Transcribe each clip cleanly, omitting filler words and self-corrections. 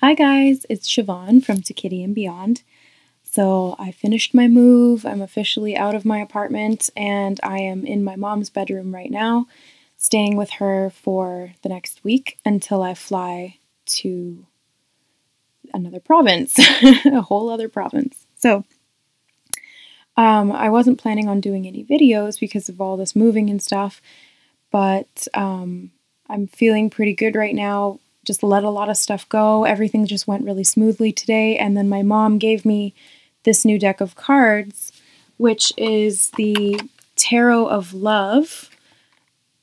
Hi guys, it's Siobhan from To Kitty and Beyond. So I finished my move, I'm officially out of my apartment, and I am in my mom's bedroom right now, staying with her for the next week until I fly to another province, a whole other province. So I wasn't planning on doing any videos because of all this moving and stuff, but I'm feeling pretty good right now. Just let a lot of stuff go. Everything just went really smoothly today. And then my mom gave me this new deck of cards, which is the Tarot of Love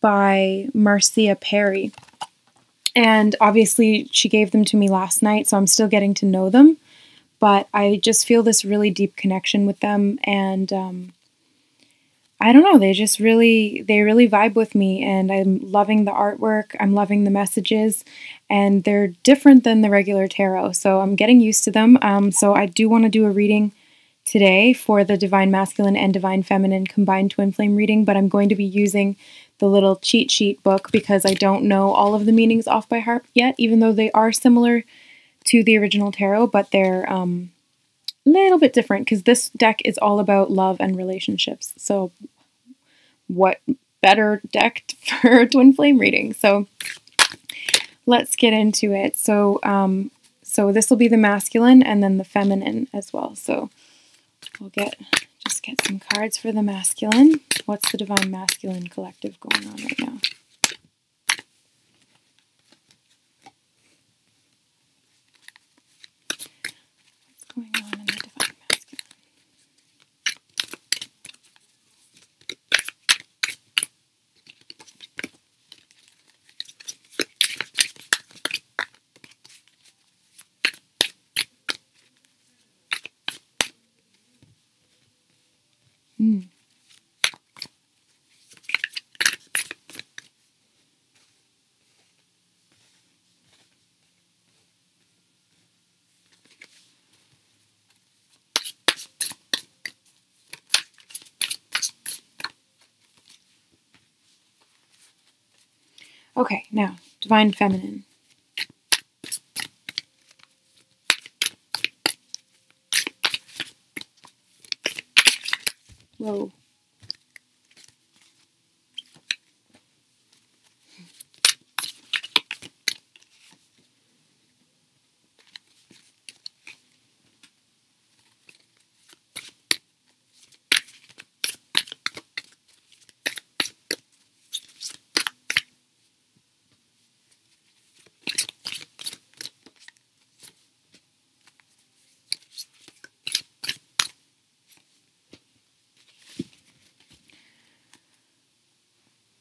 by Marcia Perry. And obviously she gave them to me last night, so I'm still getting to know them. But I just feel this really deep connection with them, and I don't know, they really vibe with me, and I'm loving the artwork, I'm loving the messages, and they're different than the regular tarot, so I'm getting used to them. So I do want to do a reading today for the Divine Masculine and Divine Feminine combined twin flame reading, but I'm going to be using the little cheat sheet book because I don't know all of the meanings off by heart yet, even though they are similar to the original tarot, but they're a little bit different because this deck is all about love and relationships. So what better deck for a twin flame reading? So let's get into it. So this will be the masculine and then the feminine as well. So we'll just get some cards for the masculine. What's the Divine Masculine Collective going on right now? What's going on in the Divine Masculine? Okay, now, Divine Feminine. Whoa.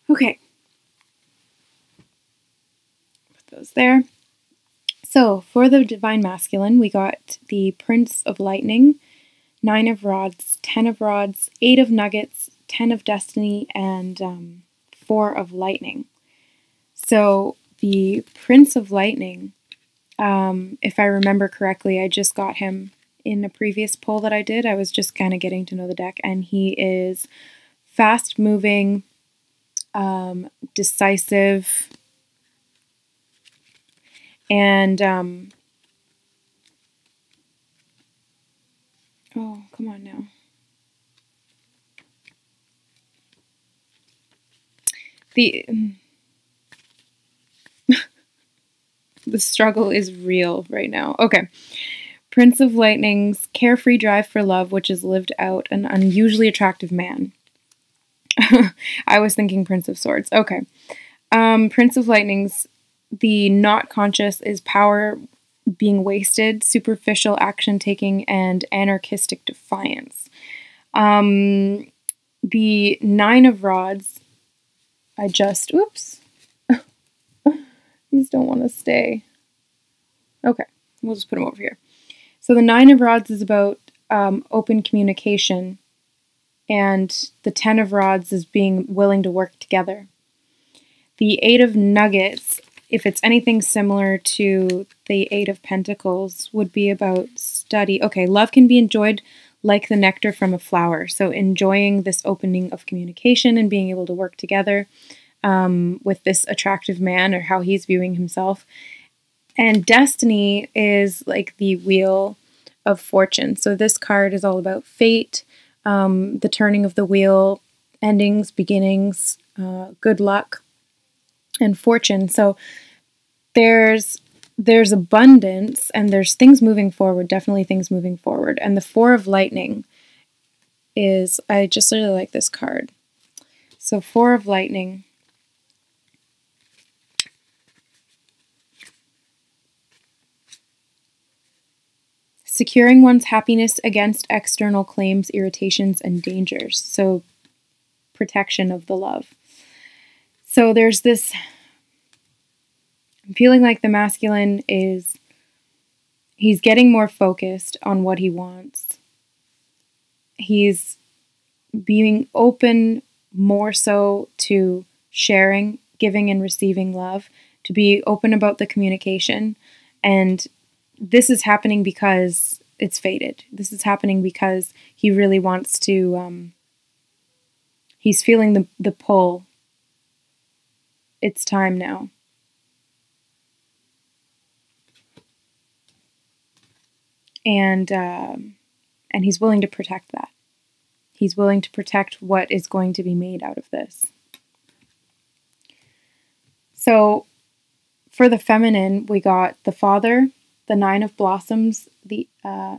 Okay, put those there. So for the Divine Masculine, we got the Prince of Lightning, 9 of Rods, 10 of Rods, 8 of Nuggets, 10 of Destiny, and 4 of Lightning. So the Prince of Lightning, if I remember correctly, I just got him in a previous pull that I did. I was just kind of getting to know the deck, and he is fast-moving, decisive, and oh, come on now. The struggle is real right now. Okay. Prince of Lightning's carefree drive for love, which is lived out an unusually attractive man. I was thinking Prince of Swords. Okay. Prince of Lightning's the not conscious is power being wasted, superficial action taking, and anarchistic defiance. The 9 of Rods, oops. These don't want to stay. Okay, we'll just put them over here. So the 9 of Rods is about open communication, and the 10 of Rods is being willing to work together. The 8 of Nuggets, if it's anything similar to the 8 of Pentacles, would be about study. Okay, love can be enjoyed like the nectar from a flower. So enjoying this opening of communication and being able to work together with this attractive man, or how he's viewing himself. And Destiny is like the wheel of fortune. So this card is all about fate, the turning of the wheel, endings, beginnings, good luck, and fortune. So there's abundance and there's things moving forward, definitely things moving forward. And the Four of Lightning is, I just really like this card. So Four of Lightning. Securing one's happiness against external claims, irritations, and dangers. So protection of the love. So there's this, I'm feeling like the masculine is, he's getting more focused on what he wants. He's being open more so to sharing, giving and receiving love, to be open about the communication. And this is happening because it's fated. This is happening because he really wants to, he's feeling the pull. It's time now. And he's willing to protect that. He's willing to protect what is going to be made out of this. So for the feminine, we got the Father, the Nine of Blossoms, the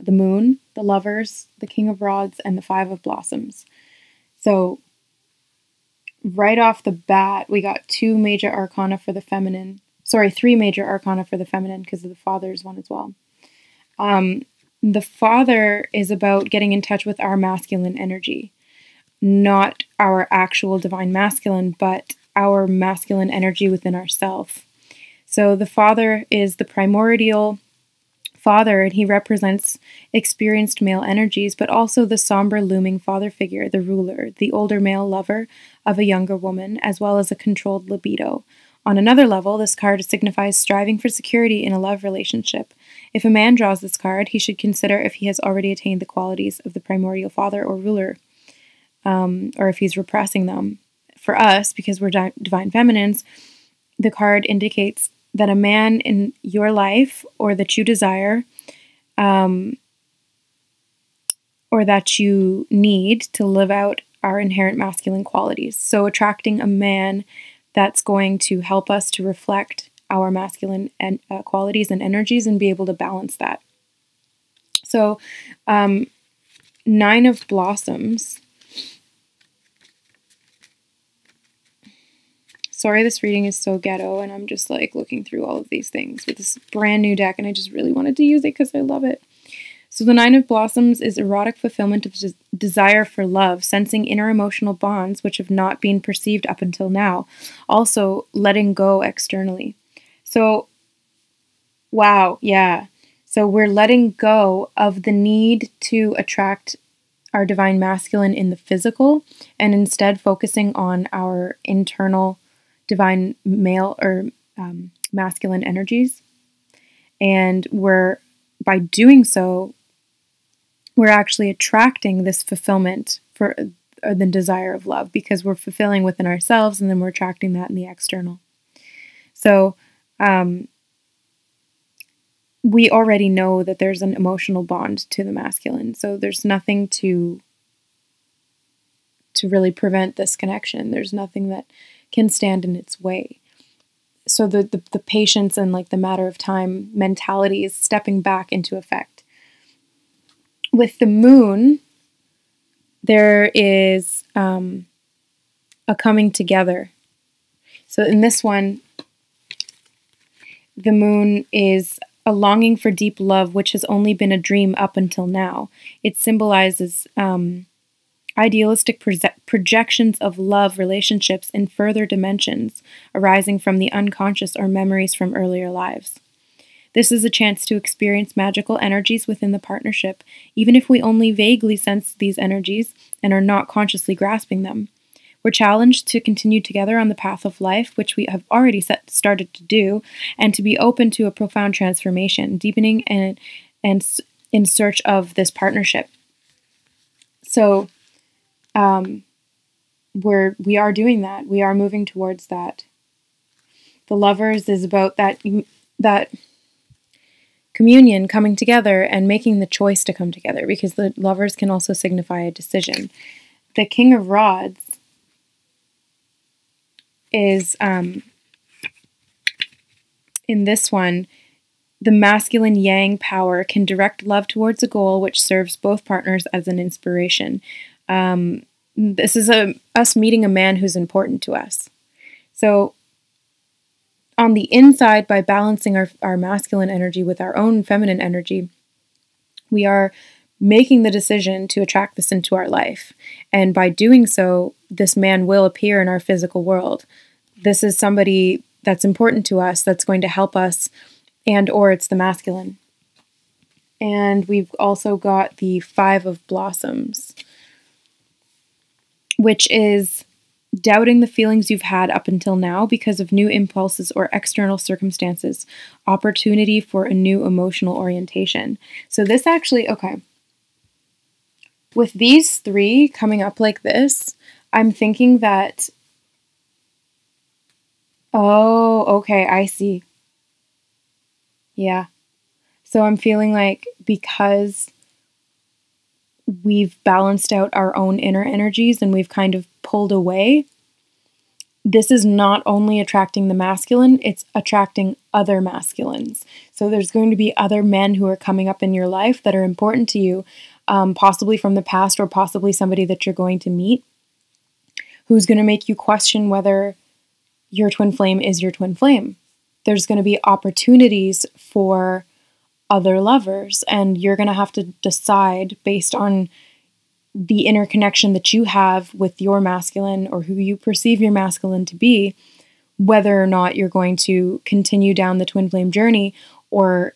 Moon, the Lovers, the King of Rods, and the Five of Blossoms. So right off the bat, we got two major arcana for the feminine. Sorry, three major arcana for the feminine because of the Father's one as well. The Father is about getting in touch with our masculine energy, not our actual divine masculine, but our masculine energy within ourselves. So the Father is the primordial father, and he represents experienced male energies, but also the somber, looming father figure, the ruler, the older male lover of a younger woman, as well as a controlled libido. On another level, this card signifies striving for security in a love relationship. If a man draws this card, he should consider if he has already attained the qualities of the primordial father or ruler, or if he's repressing them. For us, because we're divine feminines, the card indicates that a man in your life, or that you desire, or that you need to live out our inherent masculine qualities. So attracting a man that's going to help us to reflect our masculine qualities and energies and be able to balance that. So, Nine of Blossoms. Sorry, this reading is so ghetto, and I'm just like looking through all of these things with this brand new deck, and I just really wanted to use it because I love it. So the Nine of Blossoms is erotic fulfillment of desire for love, sensing inner emotional bonds which have not been perceived up until now. Also, letting go externally. So, wow, yeah. So we're letting go of the need to attract our divine masculine in the physical, and instead focusing on our internal divine male or masculine energies. And by doing so, we're actually attracting this fulfillment for the desire of love, because we're fulfilling within ourselves and then we're attracting that in the external. So we already know that there's an emotional bond to the masculine. So there's nothing to really prevent this connection. There's nothing that can stand in its way. So the patience and like the matter of time mentality is stepping back into effect. With the moon, there is a coming together. So in this one, the moon is a longing for deep love, which has only been a dream up until now. It symbolizes idealistic projections of love relationships in further dimensions arising from the unconscious or memories from earlier lives. This is a chance to experience magical energies within the partnership, even if we only vaguely sense these energies and are not consciously grasping them. We're challenged to continue together on the path of life, which we have already started to do, and to be open to a profound transformation, deepening and in search of this partnership. So, we are doing that. We are moving towards that. The Lovers is about that communion, coming together, and making the choice to come together, because the Lovers can also signify a decision. The King of Rods is, in this one, the masculine yang power can direct love towards a goal which serves both partners as an inspiration. This is us meeting a man who's important to us. So on the inside, by balancing our masculine energy with our own feminine energy, we are making the decision to attract this into our life. And by doing so, this man will appear in our physical world. This is somebody that's important to us, that's going to help us, and or it's the masculine. And we've also got the Five of Blossoms, which is doubting the feelings you've had up until now because of new impulses or external circumstances, opportunity for a new emotional orientation. So this actually, okay, with these three coming up like this, I'm thinking that, oh, okay, I see. Yeah. So I'm feeling like because we've balanced out our own inner energies and we've kind of pulled away, this is not only attracting the masculine, it's attracting other masculines. So there's going to be other men who are coming up in your life that are important to you, possibly from the past or possibly somebody that you're going to meet, who's going to make you question whether your twin flame is your twin flame. There's going to be opportunities for other lovers, and you're going to have to decide based on the interconnection that you have with your masculine or who you perceive your masculine to be, whether or not you're going to continue down the twin flame journey or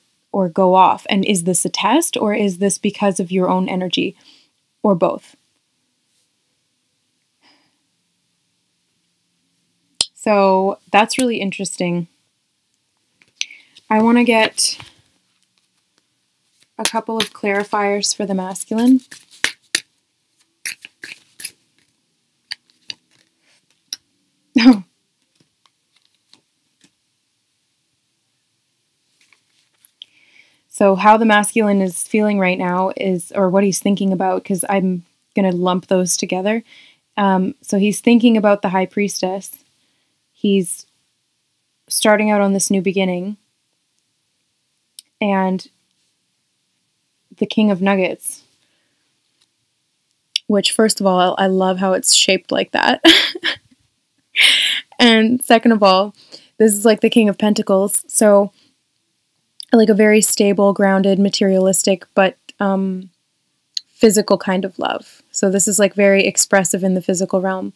go off. And is this a test, or is this because of your own energy, or both? So that's really interesting. I want to get a couple of clarifiers for the masculine. So how the masculine is feeling right now is, or what he's thinking about, because I'm going to lump those together. So he's thinking about the High Priestess. He's starting out on this new beginning. And the King of Nuggets, which, first of all, I love how it's shaped like that. And second of all, this is like the King of Pentacles. So like a very stable, grounded, materialistic, but physical kind of love. So this is like very expressive in the physical realm.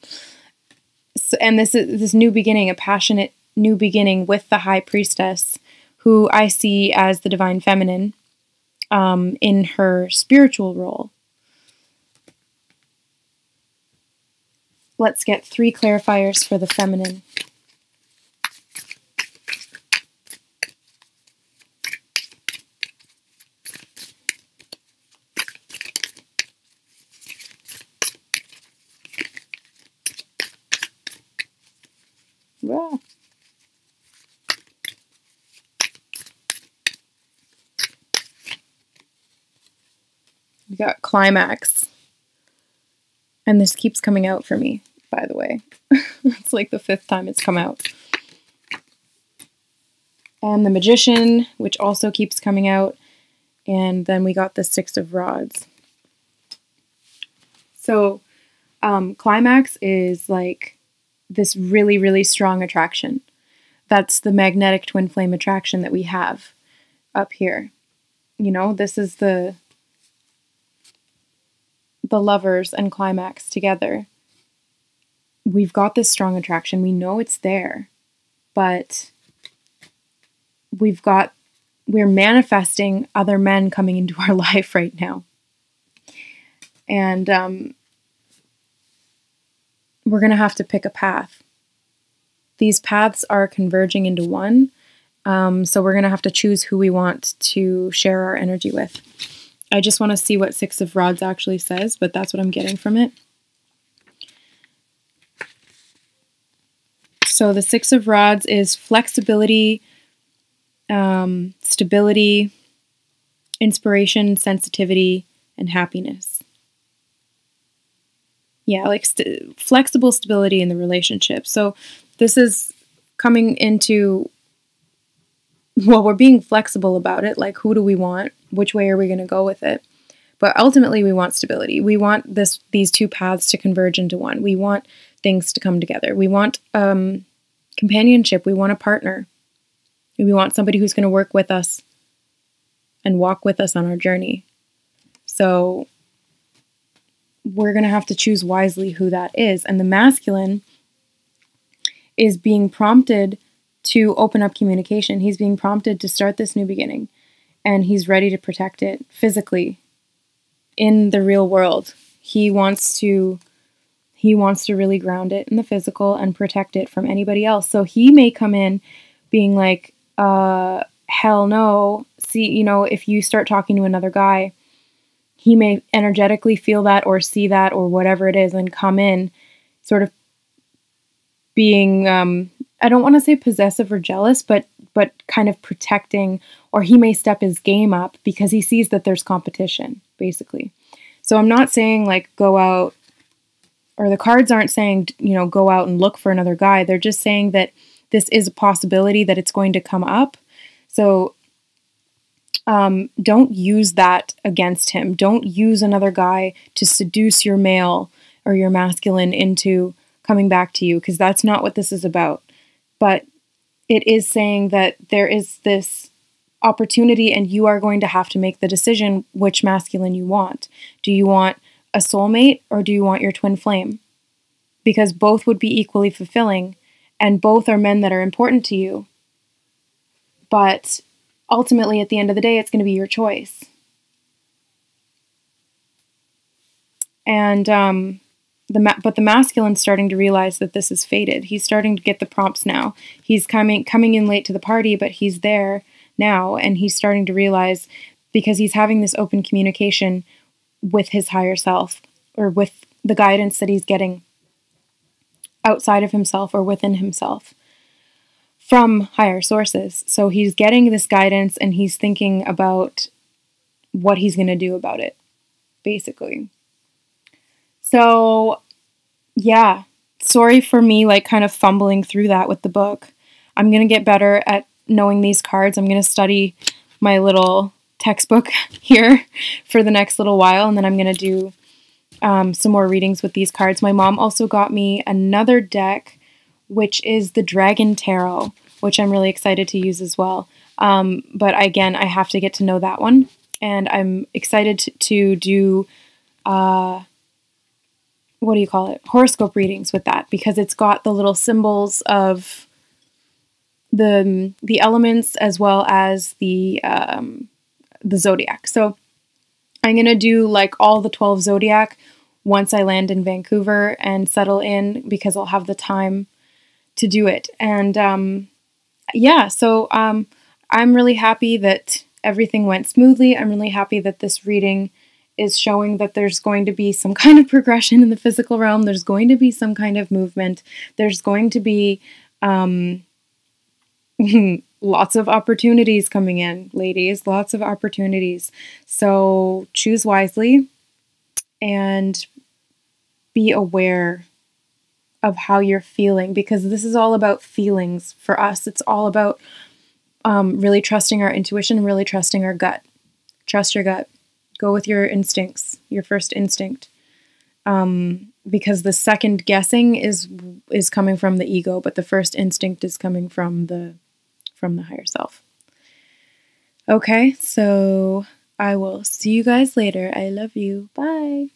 So, and this is this new beginning, a passionate new beginning with the High Priestess, who I see as the divine feminine in her spiritual role. Let's get 3 clarifiers for the feminine. Yeah. We got climax. And this keeps coming out for me, by the way. It's like the 5th time it's come out. And the Magician, which also keeps coming out. And then we got the 6 of Rods. So climax is like this really, really strong attraction. That's the magnetic twin flame attraction that we have up here. You know, this is the Lovers and climax together. We've got this strong attraction. We know it's there, but we're manifesting other men coming into our life right now. And we're going to have to pick a path. These paths are converging into one. So we're going to have to choose who we want to share our energy with. I just want to see what 6 of Rods actually says, but that's what I'm getting from it. So the 6 of Rods is flexibility, stability, inspiration, sensitivity, and happiness. Yeah, like flexible stability in the relationship. So this is coming into, well, we're being flexible about it. Like, who do we want? Which way are we going to go with it? But ultimately, we want stability. We want these two paths to converge into one. We want things to come together. We want companionship. We want a partner. We want somebody who's going to work with us and walk with us on our journey. So we're going to have to choose wisely who that is. And the masculine is being prompted to open up communication. He's being prompted to start this new beginning. And he's ready to protect it physically in the real world. He wants to really ground it in the physical and protect it from anybody else. So he may come in being like, hell no. See, if you start talking to another guy, he may energetically feel that or see that or whatever it is and come in sort of being, I don't want to say possessive or jealous, but kind of protecting, or he may step his game up because he sees that there's competition, basically. So I'm not saying like go out, or the cards aren't saying, go out and look for another guy. They're just saying that this is a possibility that it's going to come up. So don't use that against him. Don't use another guy to seduce your male or your masculine into coming back to you, because that's not what this is about. But it is saying that there is this opportunity and you are going to have to make the decision which masculine you want. Do you want a soulmate or do you want your twin flame? Because both would be equally fulfilling and both are men that are important to you. But ultimately, at the end of the day, it's going to be your choice. And but the masculine's starting to realize that this is fated. He's starting to get the prompts now. He's coming in late to the party, but he's there now, and he's starting to realize, because he's having this open communication with his higher self, or with the guidance that he's getting outside of himself or within himself from higher sources. So he's getting this guidance and he's thinking about what he's going to do about it, basically. So, yeah, sorry for me, like, kind of fumbling through that with the book. I'm going to get better at knowing these cards. I'm going to study my little textbook here for the next little while, and then I'm going to do some more readings with these cards. My mom also got me another deck, which is the Dragon Tarot, which I'm really excited to use as well. But again, I have to get to know that one. And I'm excited to do, horoscope readings with that, because it's got the little symbols of the elements as well as the zodiac. So I'm going to do like all the 12 zodiac once I land in Vancouver and settle in, because I'll have the time to do it. And yeah, so I'm really happy that everything went smoothly. I'm really happy that this reading is showing that there's going to be some kind of progression in the physical realm. There's going to be some kind of movement. There's going to be lots of opportunities coming in, ladies, lots of opportunities. So choose wisely and be aware of how you're feeling, because this is all about feelings for us. It's all about really trusting our intuition, really trusting our gut. Trust your gut. Go with your instincts, your first instinct. Because the second guessing is coming from the ego, but the first instinct is coming from the higher self. Okay, so I will see you guys later. I love you. Bye.